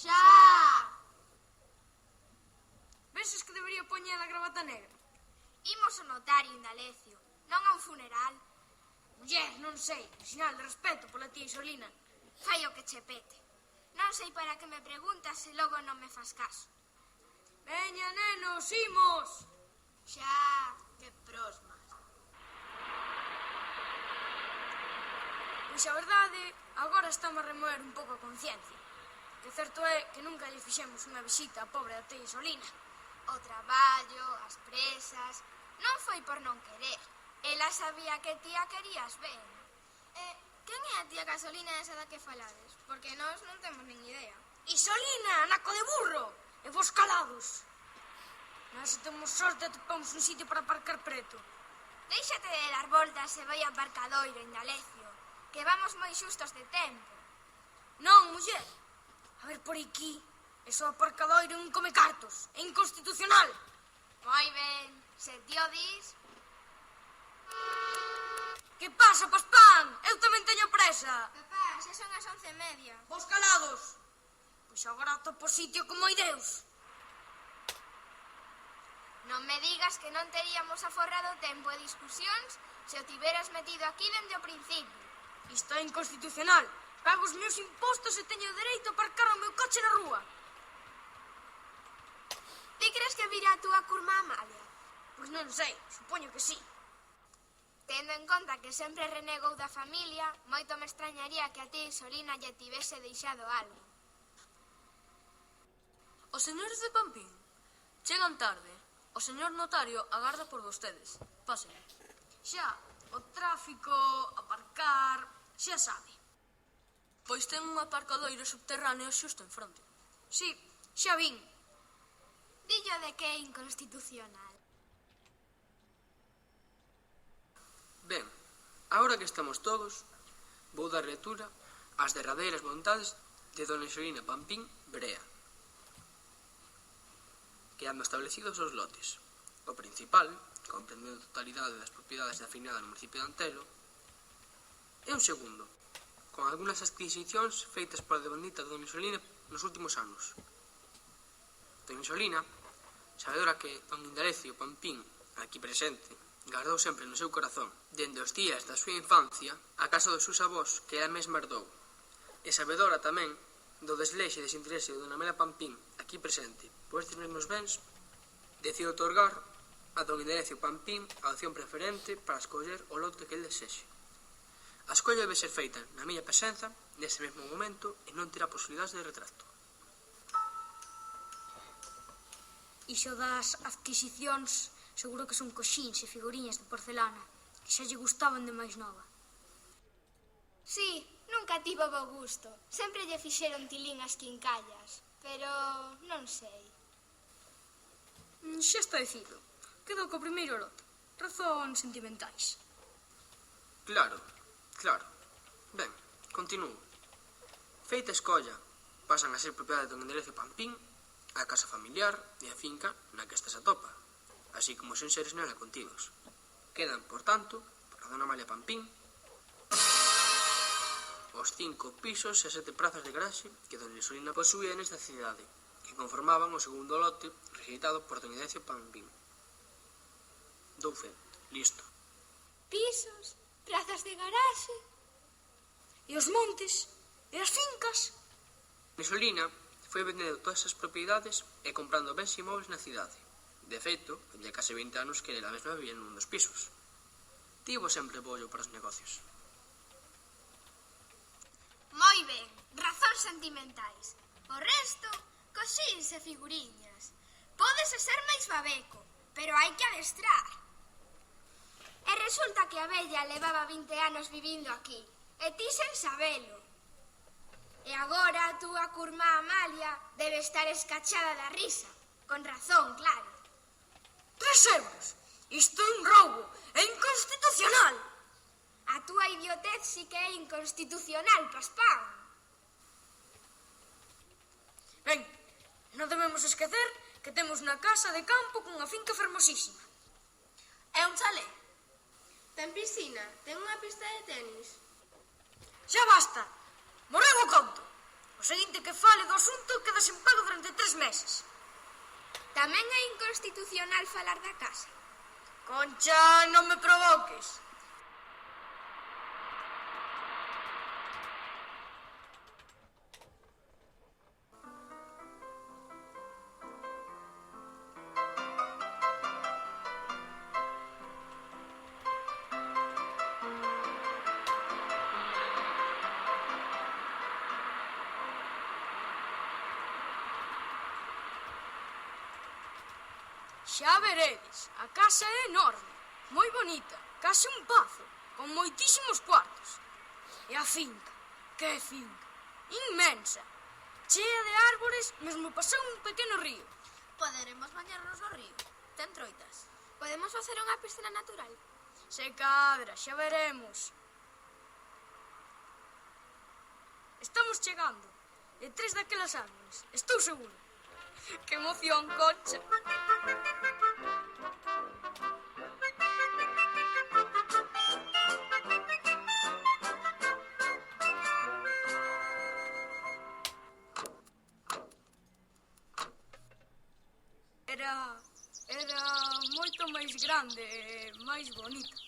Xa! Veses que debería poñer a gravata negra? Imos ao notario, Indalecio, non a un funeral. Muller, non sei, sinal de respeto pola tía Isolina. Fai o que che pete. Non sei para que me preguntas se logo non me fas caso. Veña, nenos, imos! Xa, que prosmas. Pois a verdade, agora estamos a remoer un pouco a conciencia. Que certo é que nunca lle fixemos unha visita á pobre da tía Isolina. O traballo, as presas... Non foi por non querer. Ela sabía que ti a querías ben. Quen é a tía Gasolina esa da que falades? Porque nós non temos nin idea. Isolina, naco de burro! E vos calados! Nós se temos sorte atopamos un sitio para aparcar preto. Déixate de dar voltas e vai a aparcadoiro, Indalecio, que vamos moi xustos de tempo. Non, muller. A ver por aquí. Eso aparcadoiro non come cartos. É inconstitucional. Moi ben, se ti o dis... Que pasa, Paspán? Eu tamén teño presa. Papá, xa son as 11:30. Vos calados. Pois agora atopo sitio como hai Deus. Non me digas que non teríamos aforrado tempo e discusións se o tiveras metido aquí dende o principio. Isto é inconstitucional. Pago os meus impostos e teño dereito a aparcar o meu coche na rúa. Ti crees que virá a túa curma Amalia? Pois non sei, supoño que sí. Tendo en conta que sempre renegou da familia, moito me extrañaría que a ti Isolina lle tivese deixado algo. Os señores de Pampín chegan tarde. O señor notario agarda por vostedes. Pasen. Xa, o tráfico, aparcar, xa sabe. Pois ten un aparcadoiro subterráneo xusto en fronte. Sí, xa vin. Dillo de que é inconstitucional. Ben, agora que estamos todos, vou dar lectura ás derradeiras vontades de dona Isolina Pampín Brea, quedando establecidos os lotes. O principal, comprendendo a totalidade das propiedades de afinada no municipio de Antelo, e un segundo, con algunhas adquisicións feitas pola devandita de dona Isolina nos últimos anos. Dona Isolina, sabedora que don Indalecio Pampín, aquí presente, guardou sempre no seu corazón, dende os días da súa infancia, a casa dos seus avós que ela mesma herdou, e sabedora tamén do desleixe e desinterese de dona Mela Pampín, aquí presente, por estes mesmos bens, decide otorgar a don Indalecio Pampín a opción preferente para escoller o lote que el desexe. A escolla debe ser feita na miña presenza, nese mesmo momento, e non terá posibilidades de retracto. Iso das adquisicións seguro que son coxíns e figuriñas de porcelana que xa lle gustaban de máis nova. Sí, nunca tivo bo gusto. Sempre lle fixeron tilín as quincallas. Pero non sei. Xa está dicido. Quedou co primeiro lote. Razóns sentimentais. Claro. Ben, continúo. Feita a escolla, pasan a ser propiedade de don Indalecio Pampín, a casa familiar e a finca na que esta se atopa, así como os enseres nela contidos. Quedan, por tanto, para dona Amalia Pampín, os 5 pisos e 7 prazas de garaxe que dona Isolina posuía nesta cidade, que conformaban o segundo lote rexeitado por don Indalecio Pampín. 12. Listo. Pisos, prazas de garaxe... E os montes? E as fincas? Isolina foi vendendo todas as propiedades e comprando bens imóveis na cidade. De feito, había case 20 anos que ela mesma vivía nun dos pisos. Tivo sempre bo ollo para os negocios. Moi ben, razóns sentimentais. O resto, coxíns e figuriñas. Pódese ser máis babeco, pero hai que adestrar. E resulta que a vella levaba 20 anos vivindo aquí, e ti sen sabelo. E agora a túa curmá Amalia debe estar escachada da risa. Con razón, claro. 3 euros. Isto é un roubo. É inconstitucional. A túa idiotez sí que é inconstitucional, Paspán. Ben, non debemos esquecer que temos unha casa de campo cunha finca fermosísima. É un chalé. Ten piscina, ten unha pista de tenis. Xa basta. Morreu o conto. O seguinte que fale do asunto queda sen pago durante 3 meses. Tamén é inconstitucional falar da casa. Concha, non me provoques. Xa veredes, a casa é enorme, moi bonita, case un pazo, con moitísimos cuartos. E a finca, que finca, inmensa, chea de árbores, mesmo pasou un pequeno río. Poderemos bañarnos no río. Ten troitas. Podemos facer unha piscina natural. Se cadra, xa veremos. Estamos chegando, detrás daquelas árboles, estou seguro. Que emoción, Concha. Era moito máis grande e máis bonita.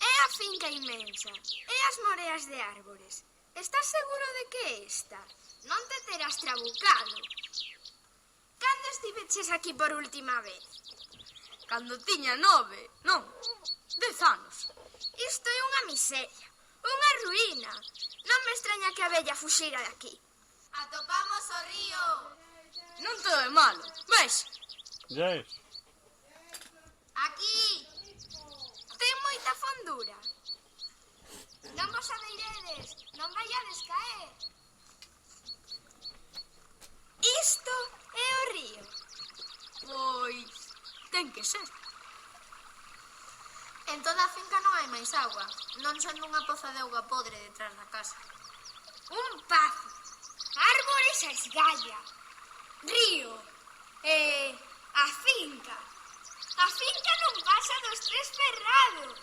É a finca inmensa, e as moreas de árbores. Estás seguro de que é esta? Non te terás trabucado. Cando estiveches aquí por última vez? Cando tiña 10 anos. Isto é unha miseria, unha ruína. Non me extraña que a vella fuxira de aquí. Atopamos o río. Non todo é malo, ves? Yes. Aquí. Ten moita fondura. Non vos adeiredes, non vaiades caer. Isto é o río. Pois ten que ser. En toda a finca non hai máis agua, non sendo unha poza de auga podre detrás da casa. Un pazo, árbores a esgalla, río e a finca. A finca non pasa dos 3 ferrados.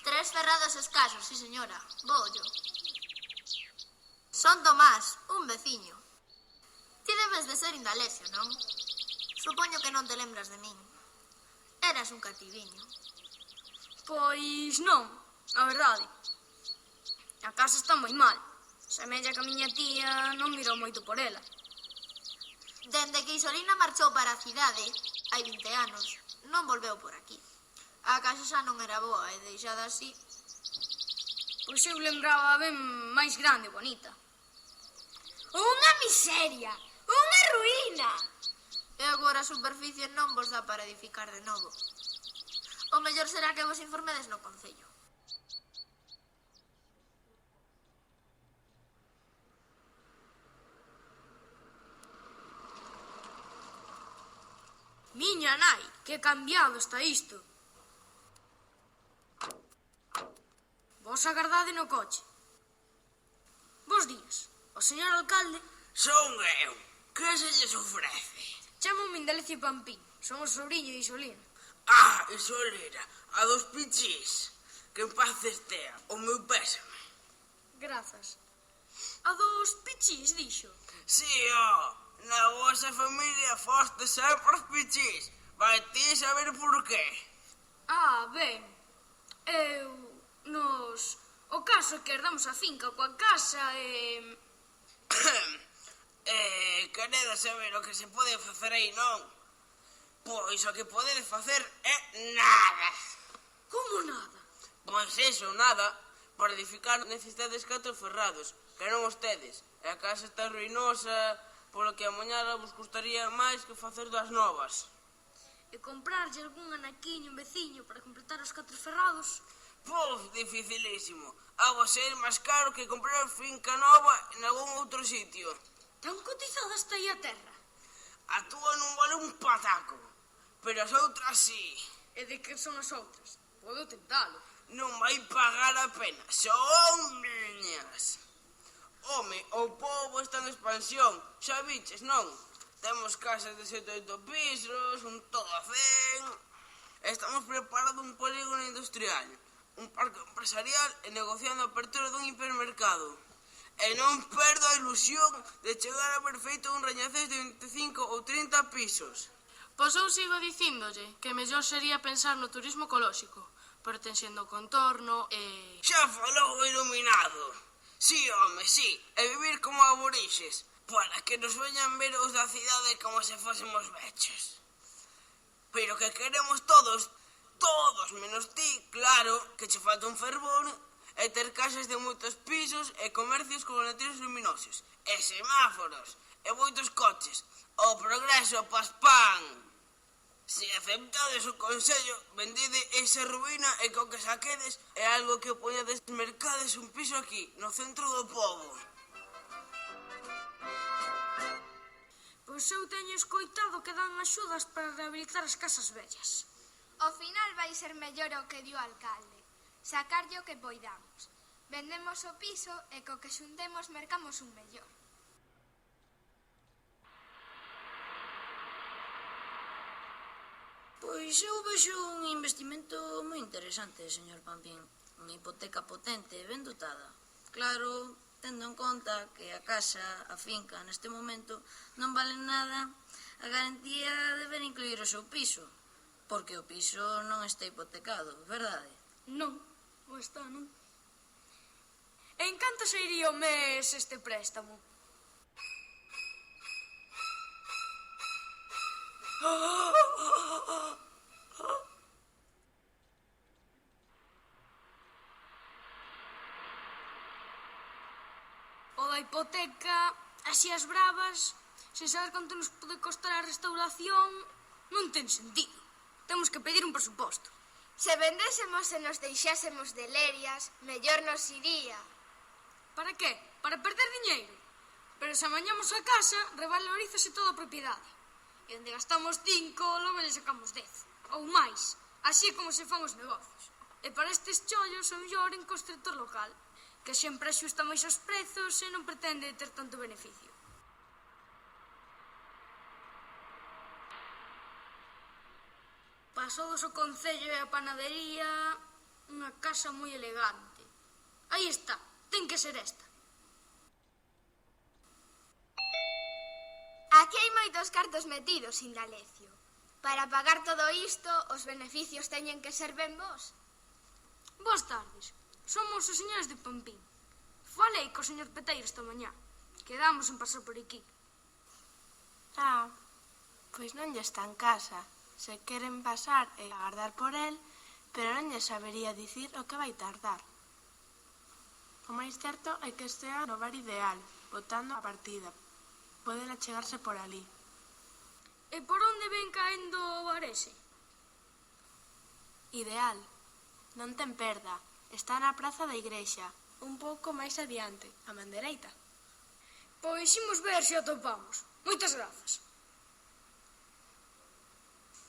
3 ferrados escasos, sí señora. Bollo. Son Tomás, un veciño. Ti debes de ser Indalecio, non? Supoño que non te lembras de min. Eras un cativiño. Pois non, a verdade. A casa está moi mal. Semella que a miña tía non mirou moito por ela. Dende que Isolina marchou para a cidade, hai 20 anos, non volveu por aquí. A casa xa non era boa e deixada así. Pois eu lembraba ben máis grande e bonita. Unha miseria, unha ruína. E agora a superficie non vos dá para edificar de novo. O mellor será que vos informedes no concello. Miña nai, que cambiado está isto. Vos agardade no coche. Bos días. O señor alcalde... Son eu. Que se lles ofrece? Chamo-me Indalecio Pampín. Son o sobrinho de Isolina. Ah, Isolina, a dos pichis. Que en paz estea, o meu pésame. Grazas. A dos pichis, dixo. Si, na vosa familia foste sempre os pichis. Vai ti saber por qué. Ah, ben. O caso é que herdamos a finca coa casa e... Queredes saber o que se pode facer aí, non? Pois o que podedes facer é nada. Como nada? Pois eso, nada. Para edificar necesitades 4 ferrados, que non os tedes. E a casa está ruinosa, polo que a mañana vos custaría máis que facer 2 novas. E comprarlle algún anaquiño veciño para completar os 4 ferrados? Pois, dificilísimo. A vos ser máis caro que comprar finca nova en algún outro sitio. Tan cotizada está aí a terra. A túa non vale un pataco, pero as outras sí. E de que son as outras? Podo tentalo. Non vai pagar a pena, son miñas. Home, o pobo está en expansión, xa viches, non? Temos casas de 7 ou 8 pisos, un todo a 100. Estamos preparando un polígono industrial, un parque empresarial e negociando a apertura dun hipermercado. E non perdo a ilusión de chegar a ver feito un rañacés de 25 ou 30 pisos. Pois eu sigo dicíndolle que mellor sería pensar no turismo ecolóxico, pertenciendo ao contorno e... Xa falou o iluminado. Sí, home, sí, e vivir como aborixes, para que nos veñan ver os da cidade como se fósemos vechos. Pero que queremos todos menos ti, claro, que che falta un fervor, e ter casas de moitos pisos e comercios con letreiros luminosos, e semáforos, e moitos coches. O progreso, paspán. Se aceptades o consello, vendede esa ruína e co que saquedes é algo que poñades mercades un piso aquí, no centro do pobo. Pois eu teño escoitado que dan axudas para rehabilitar as casas vellas. Ao final vai ser mellor o que dio o alcalde. Sacarlle o que poidamos. Vendemos o piso e co que xuntemos mercamos un mellor. Pois eu vexo un investimento moi interesante, señor Pampín. Unha hipoteca potente e ben dotada. Claro, tendo en conta que a casa, a finca, neste momento non valen nada, a garantía debe incluir o seu piso, porque o piso non está hipotecado, verdade? Non, non está, non. En canto se iría o mes este préstamo? O da hipoteca, así as bravas, sen saber canto nos pode costar a restauración, non ten sentido. Temos que pedir un presuposto. Se vendésemos e nos deixásemos de lerias, mellor nos iría. Para qué? Para perder diñeiro. Pero se amañamos a casa, revalorízase toda a propiedade. E onde gastamos 5, logo le sacamos 10. Ou máis. Así é como se fan os negocios. E para estes chollos o mellor en constructor local, que sempre axusta máis os prezos e non pretende ter tanto beneficio. Pasados o concello e a panadería, unha casa moi elegante. Aí está, ten que ser esta. Aquí hai moitos cartos metidos, Indalecio. Para pagar todo isto, os beneficios teñen que ser ben vos. Boas tardes. Somos os señores de Pampín. Falei co señor Peteiro esta mañá. Quedamos en pasar por aquí. Ah, pois non lle está en casa. Se queren pasar e agardar por el, pero non lle sabería dicir o que vai tardar. O máis certo é que estea no bar ideal, botando a partida. Poden achegarse por ali. E por onde ven caendo o bar ese? Ideal. Non ten perda. Está na praza da igrexa, un pouco máis adiante, a man dereita. Pois imos ver se o topamos. Moitas grazas.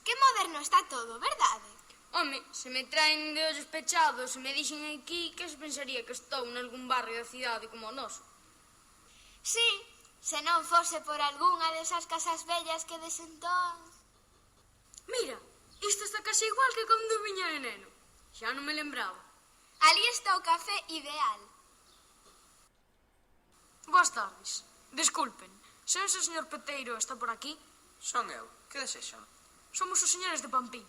Que moderno está todo, verdade? Home, se me traen de ollos pechados e me dixen aquí, que se pensaría que estou nalgún barrio da cidade como o noso? Sí, se non fose por algunha desas casas vellas que desentón... Mira, isto está case igual que cando viña de neno. Xa non me lembraba. Ali está o café ideal. Boas tardes. Disculpen, sen se o señor Peteiro está por aquí? Son eu, que desexan? Somos os señores de Pampín.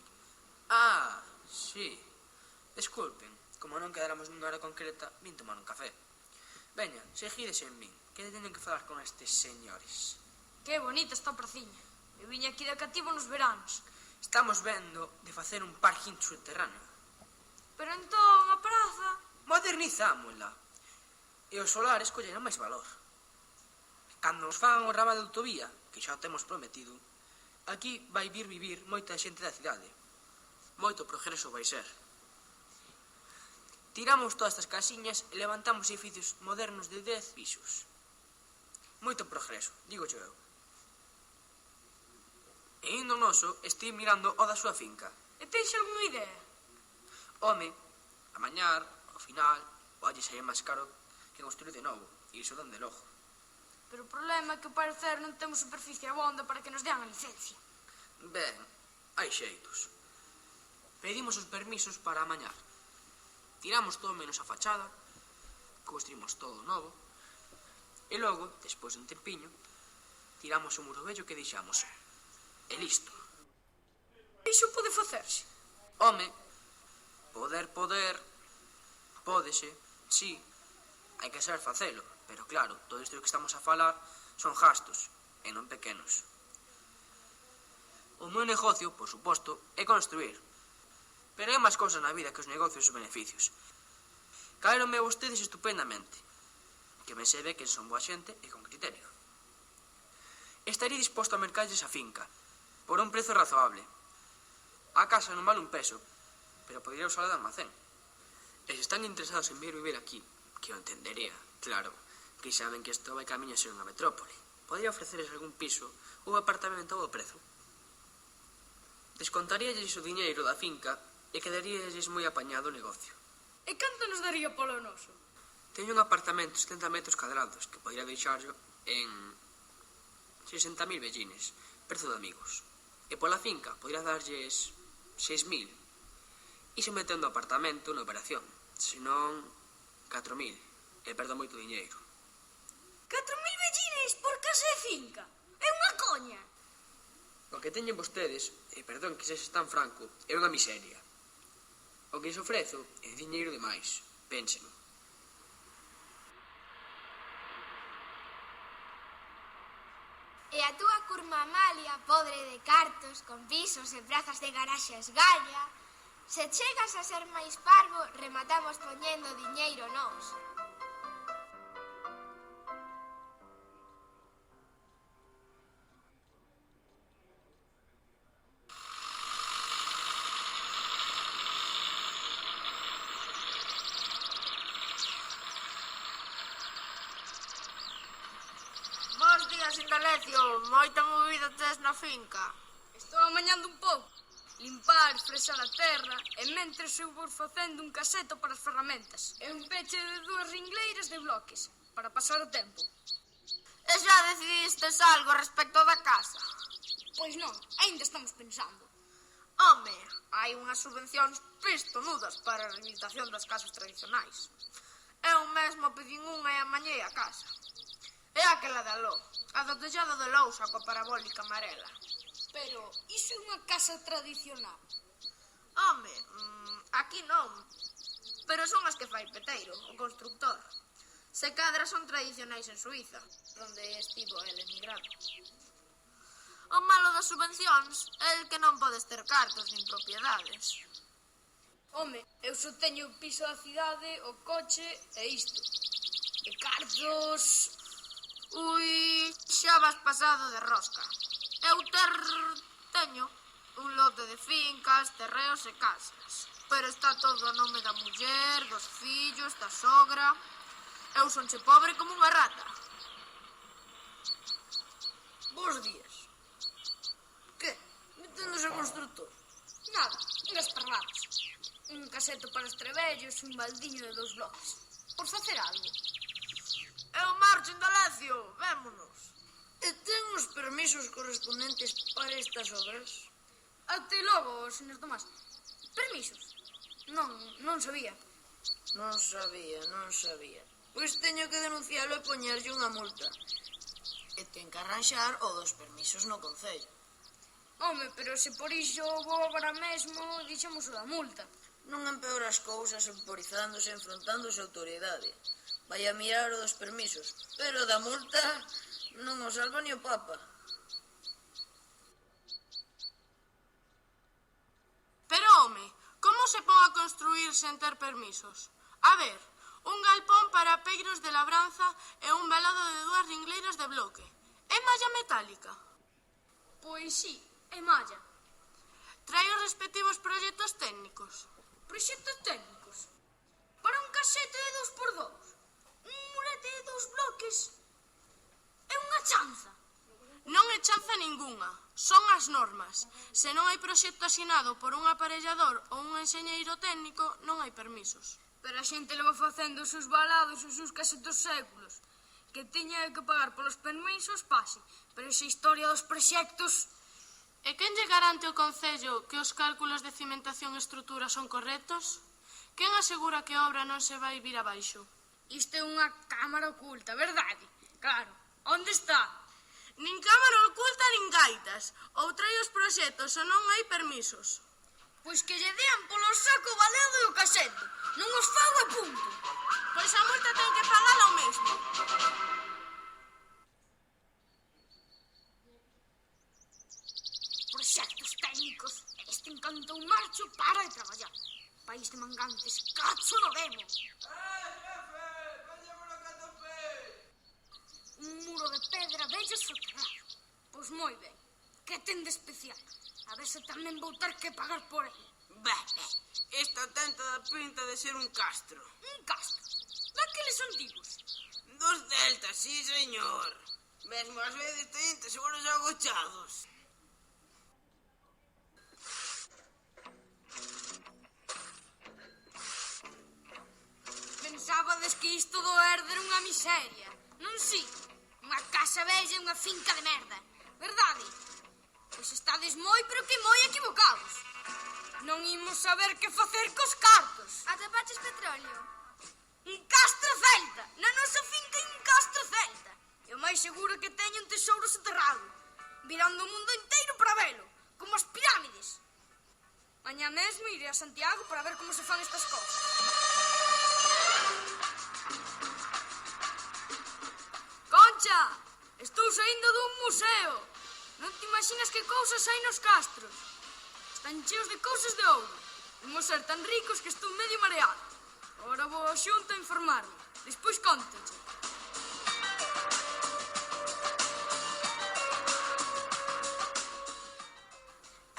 Ah, sí. Desculpen, como non quedáramos nunha hora concreta, vin tomar un café. Veña, seguides en min, que teñen que falar con estes señores. Que bonita está a praciña. Eu viña aquí de cativo nos veranos. Estamos vendo de facer un parking subterráneo. Pero entón a praza... Modernizámola. E os solares collerán máis valor. Cando nos fagan o rama de autovía, que xa o temos prometido, aquí vai vir vivir moita xente da cidade. Moito progreso vai ser. Tiramos todas estas casiñas e levantamos edificios modernos de 10 pisos. Moito progreso, digo eu. E indo noso, estive mirando o da súa finca. E tens algunha idea? Home, a mañar, ao final, vai sair máis caro que construir de novo, e iso dan de logo. Pero o problema é que, ao parecer, non temos superficie abonda para que nos dean a licencia. Ben, hai xeitos. Pedimos os permisos para amañar. Tiramos todo menos a fachada, construímos todo novo, E logo, despois dun tempiño, tiramos o muro vello que deixamos. E listo. Iso pode facerse. Home, pódese, sí, hai que saber facelo, pero claro, todo isto que estamos a falar son gastos, e non pequenos. O meu negocio, por suposto, é construir, pero hai máis cousas na vida que os negocios e os beneficios. Caeronme vostedes estupendamente, que me se ve que son boa xente e con criterio. Estaría disposto a mercarlles a finca, por un prezo razoable. A casa non vale un peso, pero podría usarla de almacén. E se están interesados en vir vivir aquí, que o entendería, claro, que saben que isto vai camiño a ser unha metrópole, podría ofrecerles algún piso ou apartamento ao prezo. Descontaríalles o diñeiro da finca e quedaríalles moi apañado o negocio. E canto nos daría polo noso? Teño un apartamento de 70 metros cadrados que podría deixarlo en 60.000 bellines, prezo de amigos. E pola finca podría darlles 6.000. Iso metendo o apartamento na operación, senón 4.000. E perdo moito diñeiro. 4.000 bellines por casa e finca? É unha coña. O que teñen vostedes, e perdón que sexa tan franco, é unha miseria. O que lles ofrezo é diñeiro de máis. Pénseno. E a túa curma Amalia, podre de cartos, con pisos e prazas de garaxe a esgalla, se chegas a ser máis parvo, rematamos poñendo diñeiro nós. Bos días, Indalecio. Moita movida tes na finca. Estou amañando un pouco. Limpar, fresar a terra e mentres eu vou facendo un caseto para as ferramentas e un peche de 2 ringleiras de bloques para pasar o tempo. E xa decidistes algo respecto da casa? Pois non, aínda estamos pensando. Home, hai unhas subvencións pistonudas para a rehabilitación das casas tradicionais. Eu mesmo pedín unha e amañei a casa. É aquela de aló, a do tellado de lousa coa parabólica amarela. Pero iso é unha casa tradicional. Home, aquí non, pero son as que fai Peteiro, o constructor. Se cadra son tradicionais en Suiza, onde estivo el emigrado. O malo das subvencións é el que non podes ter cartos nin propiedades. Home, eu só teño o piso da cidade, o coche e isto. E cartos... Ui, xa vas pasado de rosca. Eu teño un lote de fincas, terreos e casas. Pero está todo a nome da muller, dos fillos, da sogra. Eu sonche pobre como unha rata. Bos días. Que? Meténdose a constructor? Nada, unhas perladas. Un caseto para os trebellos, un baldiño de 2 bloques. Por facer algo. Eu marcho, Indalecio, vémonos. E ten os permisos correspondentes para estas obras? Até logo, señor Tomás. Permisos? Non sabía. Non sabía. Pois teño que denuncialo e poñerlle unha multa. E ten que arranxar o dos permisos no concello. Home, pero se por iso vou agora mesmo, dixemos o da multa. Non empeora as cousas emporizándose e enfrontándose a autoridade. Vai a mirar o dos permisos, pero da multa non o salva ni o Papa. Pero, home, como se pon a construir sen ter permisos? A ver, un galpón para peiros de labranza e un velado de 2 ringleiras de bloque. É malla metálica? Pois sí, é malla. Trae os respectivos proxectos técnicos. Proxectos técnicos? Para un casete de 2x2? Un murete de 2 bloques? É unha chanza. Non é chanza ningunha, son as normas. Se non hai proxecto asinado por un aparellador ou un enxeñeiro técnico, non hai permisos. Pero a xente leva facendo os seus balados e os seus casetos séculos. Que tiña que pagar polos permisos, pase. Pero esa historia dos proxectos... E quen lle garante ao Concello que os cálculos de cimentación e estrutura son correctos? Quen asegura que a obra non se vai vir abaixo? Isto é unha cámara oculta, verdade? Claro, onde está? Nin cámara oculta nin gaitas. Ou trai os proxectos ou non hai permisos. Pois que lle dean polo saco baleado e o casete. Non os fago a punto. Pois a multa ten que pagala o mesmo. Proxectos técnicos. Este encantou marcho para de traballar. País de mangantes, cacho no demo. Un muro de pedra vello soterrado. Pois moi ben, que ten de especial? A ver se tamén vou ter que pagar por ele. Esta ten toda a pinta de ser un castro. Un castro, daqueles antigos. Dos deltas, sí, señor. Mesmo ás veces teñen tesouros agochados. Pensabades que isto do Herder era unha miseria. Non si, unha casa vella e unha finca de merda. Verdade? Pois estades moi, pero que moi equivocados. Non imos saber que facer cos cartos. Atopaches petróleo? Un castro celta. Na nosa finca hai un castro celta. E o máis seguro é que teña un tesouro soterrado. Virando o mundo inteiro para velo. Como as pirámides. Mañá mesmo iré a Santiago para ver como se fan estas cousas. Concha, estou saindo dun museo. Non te imaginas que cousas hai nos castros. Están cheos de cousas de ouro. Imos ser tan ricos que estou medio mareado. Agora vou ao xunto a informarme. Despois contache.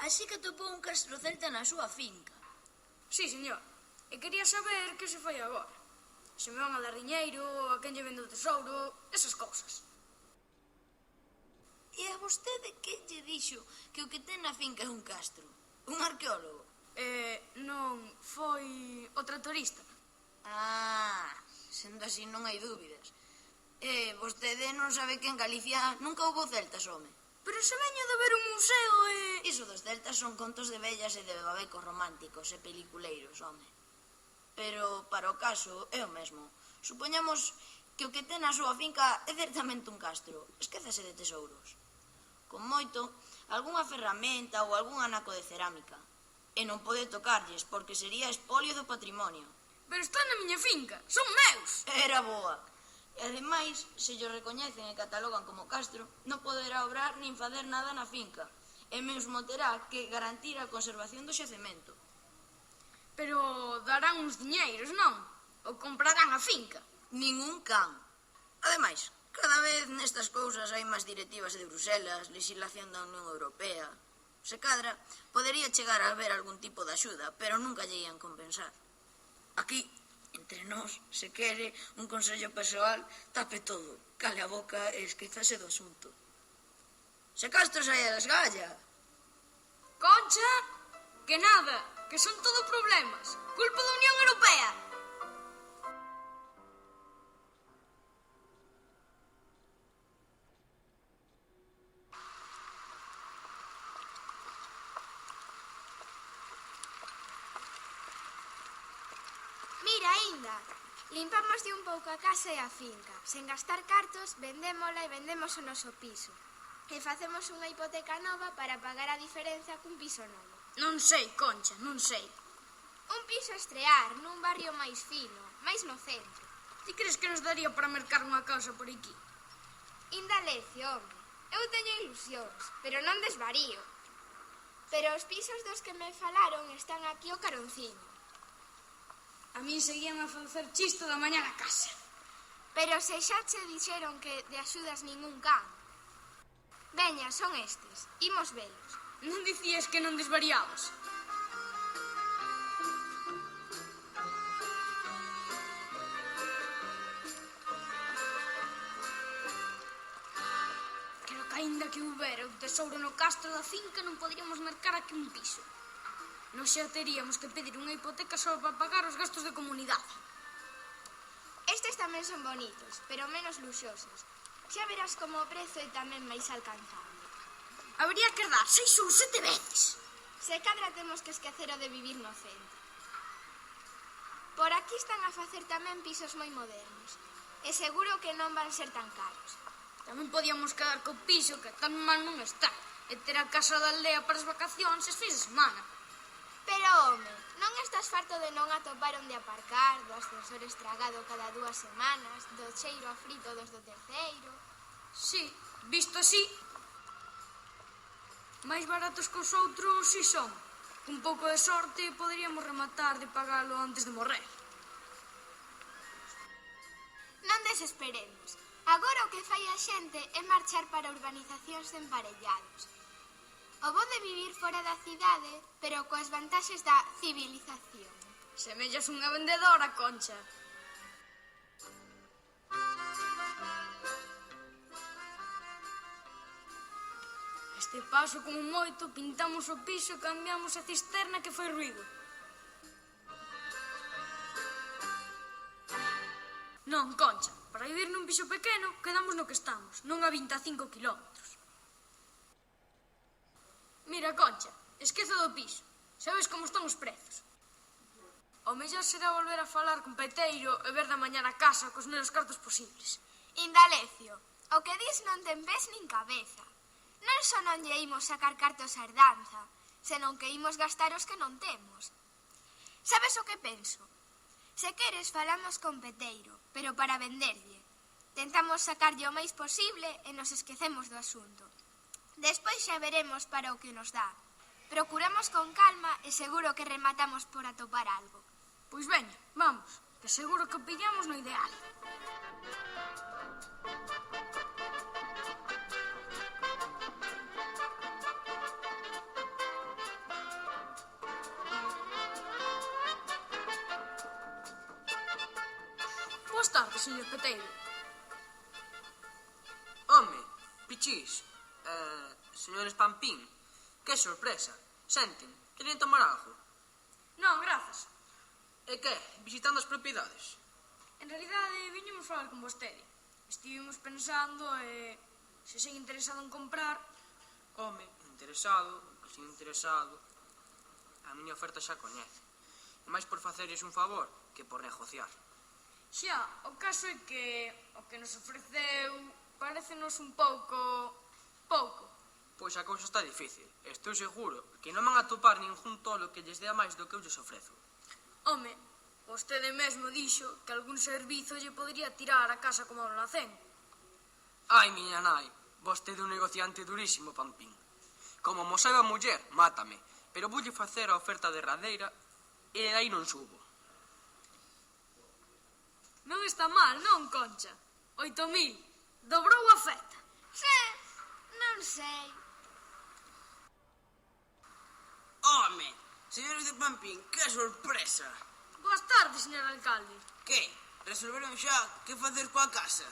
Así que topou un castro celta na súa finca. Sí, señor. E quería saber que se fai agora. Se me van a dar diñeiro, a quen lle vendo o tesouro, esas cousas. E a vostede que lle dixo que o que ten na finca é un castro? Un arqueólogo? Non, foi o tractorista. Ah, sendo así non hai dúbidas. Vostede non sabe que en Galicia nunca houbo celtas, home. Pero se veño de ver un museo e... Iso dos celtas son contos de vellas e de babecos románticos e peliculeiros, home. Pero para o caso é o mesmo. Supoñamos que o que ten na súa finca é certamente un castro. Esquécese de tesouros. Con moito, algunha ferramenta ou algún anaco de cerámica. E non pode tocarlles porque sería espolio do patrimonio. Pero está na miña finca, son meus. Era boa. E ademais, se llo recoñecen e catalogan como castro, non poderá obrar nin facer nada na finca. E mesmo terá que garantir a conservación do xacemento. Pero darán uns diñeiros, non? Ou comprarán a finca? Ningún can. Ademais, cada vez nestas cousas hai máis directivas de Bruselas, legislación da Unión Europea. Se cadra, podería chegar a haber algún tipo de axuda, pero nunca lle ian compensar. Aquí, entre nós, se quere, un consello persoal, tape todo, cale a boca e esquízase do asunto. Se castros hai a desgalla. Concha, que nada, que son todo problemas. Culpa da Unión Europea. Mira, aínda, limpamos de un pouco a casa e a finca. Sen gastar cartos, vendémola e vendemos o noso piso. E facemos unha hipoteca nova para pagar a diferenza cun piso novo. Non sei, Concha, non sei. Un piso a estrear nun barrio máis fino, máis no centro. Ti crees que nos daría para mercar unha casa por aquí? Inda lece, home. Eu teño ilusións, pero non desvarío. Pero os pisos dos que me falaron están aquí ao caronciño. A min seguían a facer chisto da mañá na casa. Pero se xa che dixeron que de axudas ningún can. Veña, son estes. Imos velos. Non dicías que non desvariabas? Creo que aínda que houbera o tesouro no castro da finca non poderíamos mercar aquí un piso. Nos xa teríamos que pedir unha hipoteca só para pagar os gastos de comunidade. Estes tamén son bonitos, pero menos luxosos. Xa verás como o prezo é tamén máis alcanzable. Habría que dar 6 ou 7 veces. Se cadra temos que esquecer o de vivir no centro. Por aquí están a facer tamén pisos moi modernos. e seguro que non van ser tan caros. Tamén podíamos quedar co piso, que tan mal non está, e ter a casa da aldea para as vacacións e as fins de semana. Pero, home, non estás farto de non atopar onde aparcar, do ascensor estragado cada 2 semanas, do cheiro a frito dos do terceiro... Sí, visto así, máis baratos que os outros si son. Cun pouco de sorte poderíamos rematar de pagalo antes de morrer. Non desesperemos. Agora o que fai a xente é marchar para urbanizacións de emparellados. O bo de vivir fora da cidade, pero coas vantaxes da civilización. Semellas unha vendedora, Concha. Este paso, como moito, pintamos o piso e cambiamos a cisterna que foi ruído. Non, Concha, para vivir nun piso pequeno, quedamos no que estamos, non a 25 kilómetros. Mira, Concha, esqueza do piso. Sabes como están os prezos. O mellor será volver a falar con Peteiro e ver da mañá a casa cos menos cartos posibles. Indalecio, o que dis non ten pés nin cabeza. Non só non lle imos sacar cartos a herdanza, senón que imos gastar os que non temos. Sabes o que penso? Se queres falamos con Peteiro, pero para venderlle. Tentamos sacarlle o máis posible e nos esquecemos do asunto. Despois xa veremos para o que nos dá. Procuramos con calma e seguro que rematamos por atopar algo. Pois veña, vamos, que seguro que pillamos no ideal. Boas tardes, señor Peteiro. Home, pichís, señores Pampín, que sorpresa. Senten, queren tomar algo? Non, grazas. E que, visitando as propiedades? En realidade, viñemos falar con vostede. Estivemos pensando e se sei interesado en comprar... Home, interesado, que sin interesado, a miña oferta xa coñece. E máis por facerles un favor que por negociar. Xa, o caso é que o que nos ofreceu parécenos un pouco... Pois a cousa está difícil. Estou seguro que non van a topar ningún tolo que lles dea máis do que eu lles ofrezo. Home, vostede mesmo dixo que algún servizo lle podría tirar a casa como non nacen. Ai, miña nai, vostede é un negociante durísimo, Pampín. Como mo saiba a muller, mátame, pero voulle facer a oferta derradeira e aí non subo. Non está mal, non, Concha? 8.000. Dobrou a oferta. Sí, non sei. Home, señores de Pampín, que sorpresa. Boas tardes, señor alcalde. Que? Resolveron xa que facer coa casa?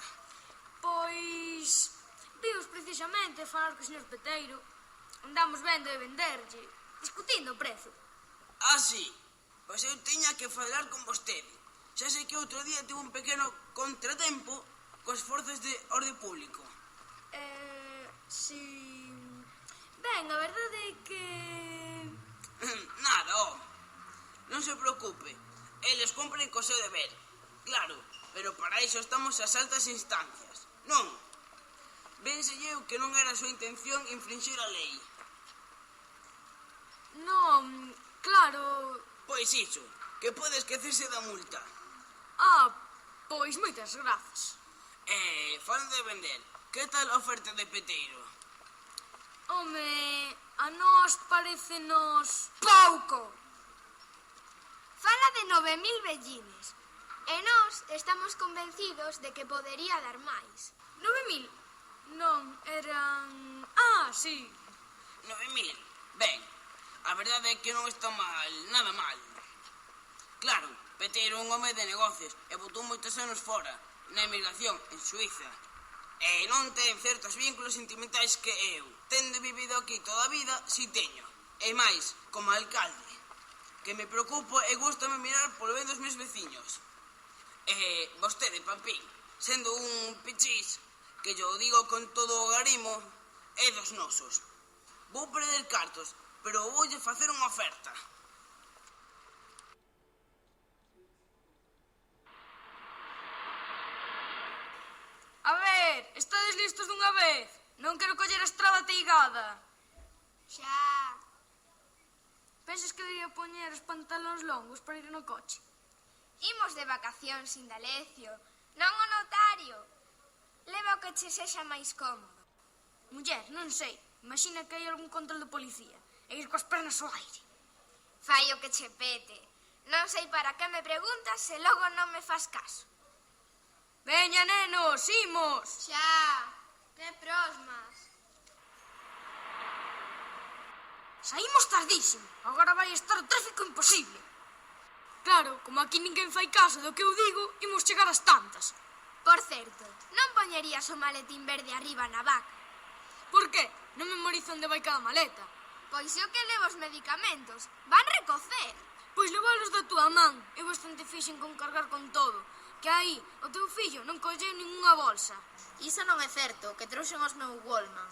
Pois... vimos precisamente falar co señor Peteiro. Andamos vendo e venderlle, discutindo o prezo. Ah, sí? Pois eu tiña que falar con vostede. Xa sei que outro día tivo un pequeno contratempo coas forzas de orde público. Si... Ben, a verdade é que... Nada, home. Non se preocupe. Eles cumpren co seu deber. Claro, pero para iso estamos ás altas instancias. Non. Vénselle que non era a súa intención infringir a lei. Non, claro... Pois iso, que pode esquecerse da multa. Ah, pois moitas grazas. Falando de vender, que tal a oferta de Peteiro? Home, a nós parecenos... Pouco. Fala de 9.000 vellines. E nós estamos convencidos de que podería dar máis. 9.000? Non, eran... Ah, sí. 9.000. Ben, a verdade é que non está mal, nada mal. Claro, Peteiro é un home de negocios e botou moitos anos fora, na emigración, en Suiza. E non ten certos vínculos sentimentais que eu. Tendo vivido aquí toda a vida, si teño. E máis, como alcalde, que me preocupo e gustame mirar polo ben dos meus veciños. Vostede, Pampín, sendo un pichís, que yo digo con todo o garimo, é dos nosos. Vou perder cartos, pero voulle facer unha oferta. ver, estades listos dunha vez? Non quero coller a estrada teigada. Xa. Pensas que debería poñer os pantalóns longos para ir no coche? Imos de vacacións, Indalecio. Non o notario. Leva o que che sexa máis cómodo. Muller, non sei. Imagina que hai algún control de policía e ir coas pernas ao aire. Fai o que che pete. Non sei para que me preguntas se logo non me fas caso. Veña, nenos, imos! Xa. Que prosmas. Saímos tardísimo. Agora vai estar o tráfico imposible. Claro, como aquí ninguén fai caso do que eu digo, imos chegar ás tantas. Por certo, non poñerías o maletín verde arriba na vaca? Por que? Non memorizo onde vai cada maleta. Pois eu que levo os medicamentos. Van recocer. Pois levalos da túa man. Eu bastante fixen con cargar con todo. Que aí, o teu fillo non colleu ningunha bolsa. Iso non é certo, que trouxen os meu Wallman.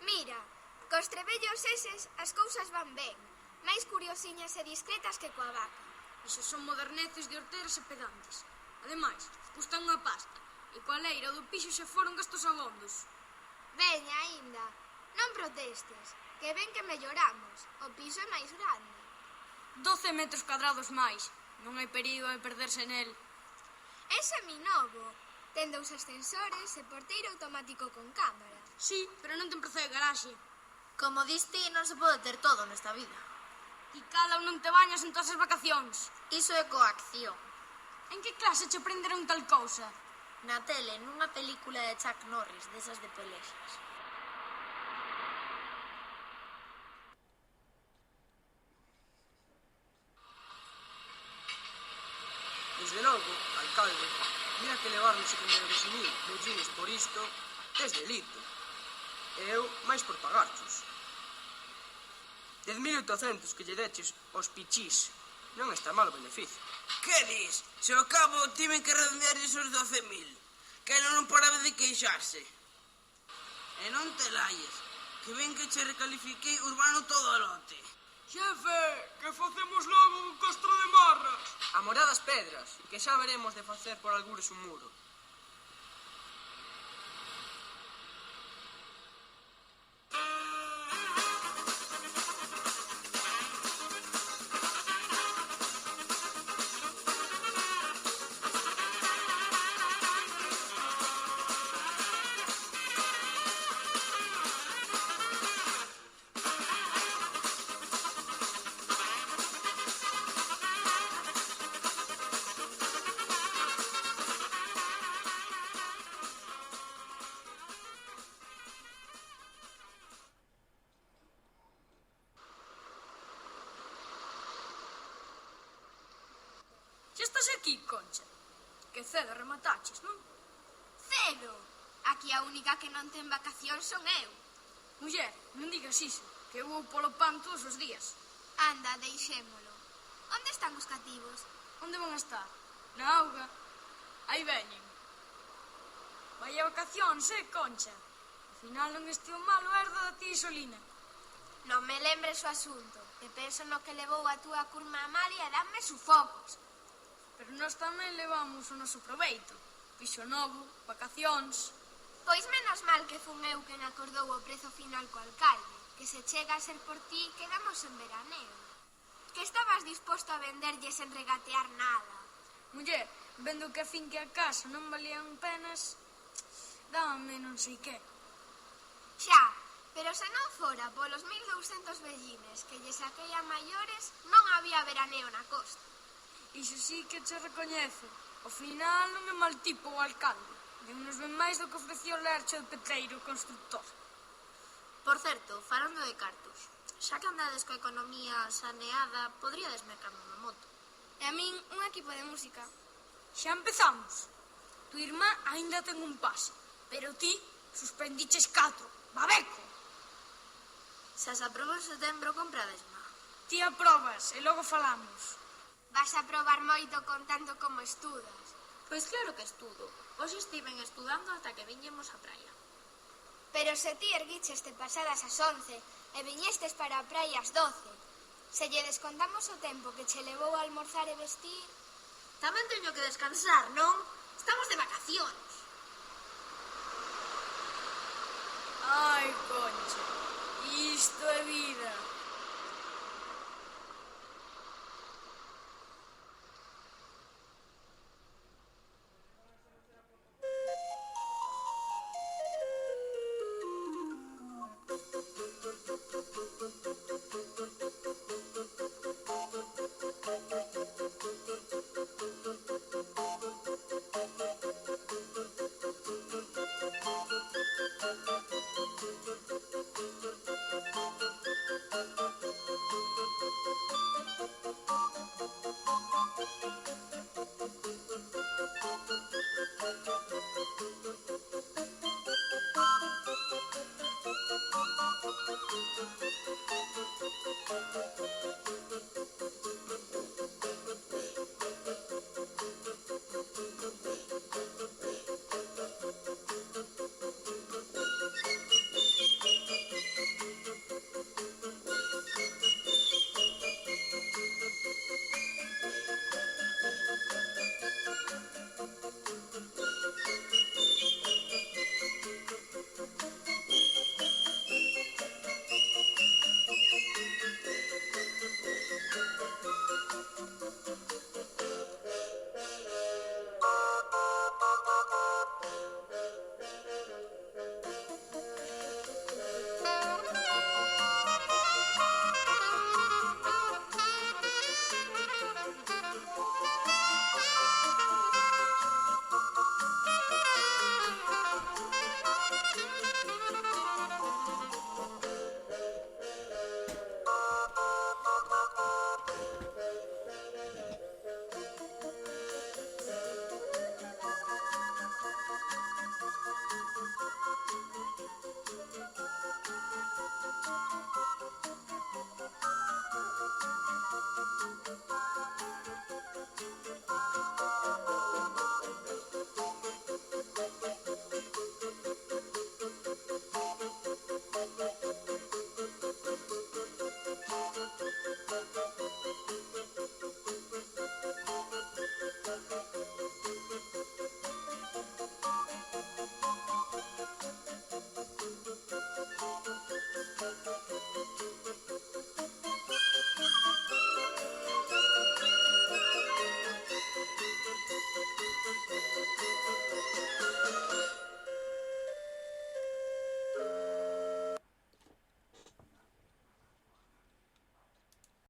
Mira, cos trebellos eses as cousas van ben. Máis curiosiñas e discretas que coa vaca. Iso son moderneces de horteras e pedantes. Ademais, custan unha pasta. E coa leira do piso xa foron gastos abondos. Veña, aínda. Non protestes, que ven que melloramos. O piso é máis grande. 12 metros cadrados máis. Non hai perigo de perderse nel. É seminovo. Ten 2 ascensores e porteiro automático con cámara. Sí, pero non ten prazo de garaxe. Como dis ti, non se pode ter todo nesta vida. Ti cala ou non te bañas en todas as vacacións. Iso é coacción. En que clase che aprenderon tal cousa? Na tele, nunha película de Chuck Norris, desas de pelexas. Desde logo, alcalde, mira que levarnos e con verosímil bullines por isto tes delito. E eu máis por pagarchos. 10.800 que lle deches aos pichís non está mal o beneficio. Que dis? Se ao cabo tiven que redondear esos 12.000. Que non paraba de queixarse. E non te laies, que ven que che recalifiquei urbano todo o lote. Xefe, que facemos logo un castro de marras? A moradas pedras, que xa veremos de facer por algures un muro. Xa estás aquí, Concha. Que cedo remataches, non? Cedo. Aquí a única que non ten vacacións son eu. Muller, non digas iso, que eu vou polo pan todos os días. Anda, deixémolo. Onde están os cativos? Onde van a estar? Na auga. Aí veñen. Vaya vacacións, Concha? Ao final non estiu malo herdo da tía Isolina. Non me lembres o asunto, que penso no que levou a túa curma Amalia e danme sufocos. Pero nós tamén levamos o noso proveito. Piso novo, vacacións. Pois menos mal que fun eu quen acordou o prezo final co alcalde, que se chega a ser por ti, quedamos en veraneo. Que estabas disposto a venderlle sen regatear nada. Muller, vendo que a fin que a casa non valían penas, dábame non sei que. Xa, pero se non fora polos 1.200 vellines que lle saquei a maiores, non había veraneo na costa. Iso sí que che recoñezo. Ao final non é mal tipo o alcalde. Deu-nos ben máis do que ofreció o Lercho de Petreiro, constructor. Por certo, falando de cartos, xa que andades coa economía saneada, podríades mercarme unha moto. E a min un equipo de música. Xa empezamos. Tu irmá aínda ten un pase, pero ti suspendiches 4. Babeco! Se as aprobo en setembro, compradesma. Ti aprobas e logo falamos. Vas a probar moito contando como estudas. Pois claro que estudo. Hoxe estiven estudando ata que viñemos á praia. Pero se ti erguiches te pasadas as 11 e viñestes para a praia ás 12, se lle descontamos o tempo que che levou a almorzar e vestir... Tamén teño que descansar, non? Estamos de vacacións. condiciones.